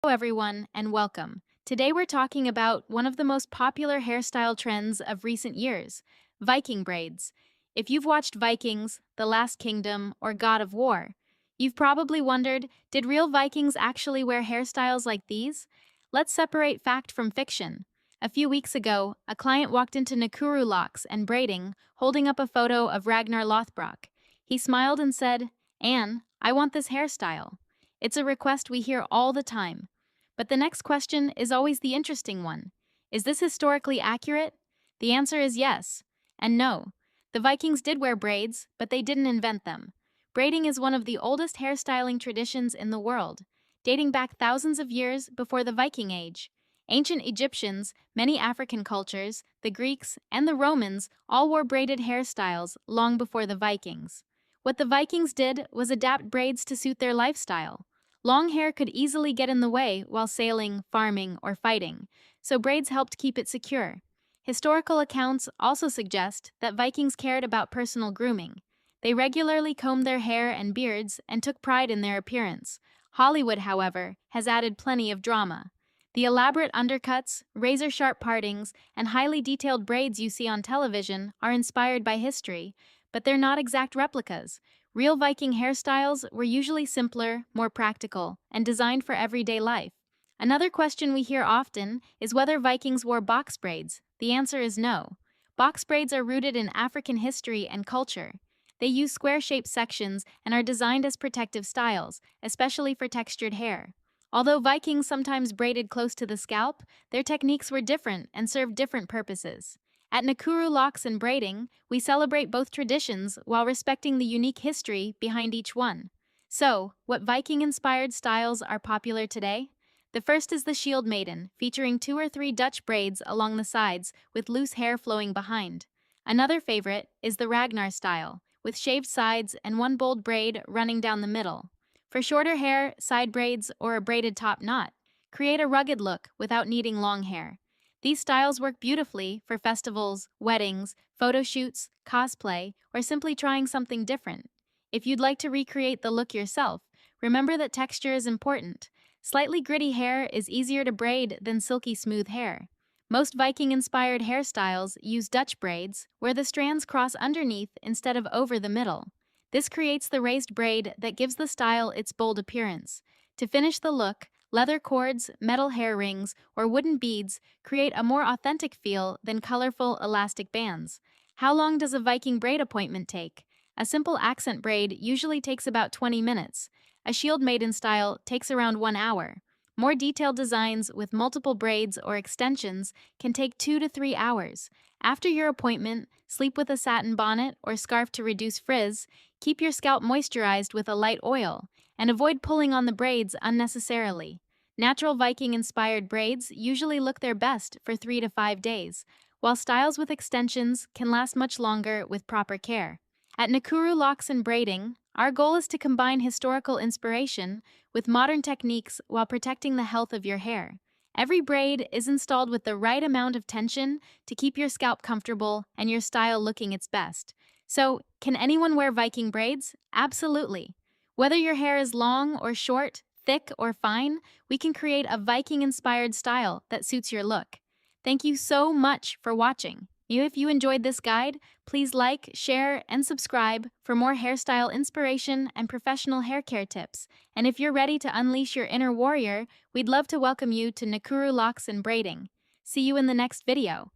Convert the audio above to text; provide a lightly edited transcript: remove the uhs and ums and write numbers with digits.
Hello, everyone, and welcome. Today we're talking about one of the most popular hairstyle trends of recent years, Viking braids. If you've watched Vikings, The Last Kingdom, or God of War, you've probably wondered, did real Vikings actually wear hairstyles like these? Let's separate fact from fiction. A few weeks ago, a client walked into Nakuru Locks and Braiding, holding up a photo of Ragnar Lothbrok. He smiled and said, "Anne, I want this hairstyle." It's a request we hear all the time. But the next question is always the interesting one. Is this historically accurate? The answer is yes and no. The Vikings did wear braids, but they didn't invent them. Braiding is one of the oldest hairstyling traditions in the world, dating back thousands of years before the Viking Age. Ancient Egyptians, many African cultures, the Greeks, and the Romans all wore braided hairstyles long before the Vikings. What the Vikings did was adapt braids to suit their lifestyle. Long hair could easily get in the way while sailing, farming, or fighting, so braids helped keep it secure. Historical accounts also suggest that Vikings cared about personal grooming. They regularly combed their hair and beards and took pride in their appearance. Hollywood, however, has added plenty of drama. The elaborate undercuts, razor-sharp partings, and highly detailed braids you see on television are inspired by history, but they're not exact replicas. Real Viking hairstyles were usually simpler, more practical, and designed for everyday life. Another question we hear often is whether Vikings wore box braids. The answer is no. Box braids are rooted in African history and culture. They use square-shaped sections and are designed as protective styles, especially for textured hair. Although Vikings sometimes braided close to the scalp, their techniques were different and served different purposes. At Nakuru Locks and Braiding, we celebrate both traditions while respecting the unique history behind each one. So, what Viking-inspired styles are popular today? The first is the Shieldmaiden, featuring 2 or 3 Dutch braids along the sides with loose hair flowing behind. Another favorite is the Ragnar style, with shaved sides and one bold braid running down the middle. For shorter hair, side braids, or a braided top knot, create a rugged look without needing long hair. These styles work beautifully for festivals, weddings, photo shoots, cosplay, or simply trying something different. If you'd like to recreate the look yourself, remember that texture is important. Slightly gritty hair is easier to braid than silky smooth hair. Most Viking-inspired hairstyles use Dutch braids, where the strands cross underneath instead of over the middle. This creates the raised braid that gives the style its bold appearance. To finish the look, leather cords, metal hair rings, or wooden beads create a more authentic feel than colorful elastic bands. How long does a Viking braid appointment take? A simple accent braid usually takes about 20 minutes. A Shieldmaiden style takes around 1 hour. More detailed designs with multiple braids or extensions can take 2 to 3 hours. After your appointment, sleep with a satin bonnet or scarf to reduce frizz, keep your scalp moisturized with a light oil, and avoid pulling on the braids unnecessarily. Natural Viking-inspired braids usually look their best for 3 to 5 days, while styles with extensions can last much longer with proper care. At Nakuru Locks and Braiding, our goal is to combine historical inspiration with modern techniques while protecting the health of your hair. Every braid is installed with the right amount of tension to keep your scalp comfortable and your style looking its best. So, can anyone wear Viking braids? Absolutely. Whether your hair is long or short, thick or fine, we can create a Viking-inspired style that suits your look. Thank you so much for watching. If you enjoyed this guide, please like, share, and subscribe for more hairstyle inspiration and professional hair care tips. And if you're ready to unleash your inner warrior, we'd love to welcome you to Nakuru Locks and Braiding. See you in the next video.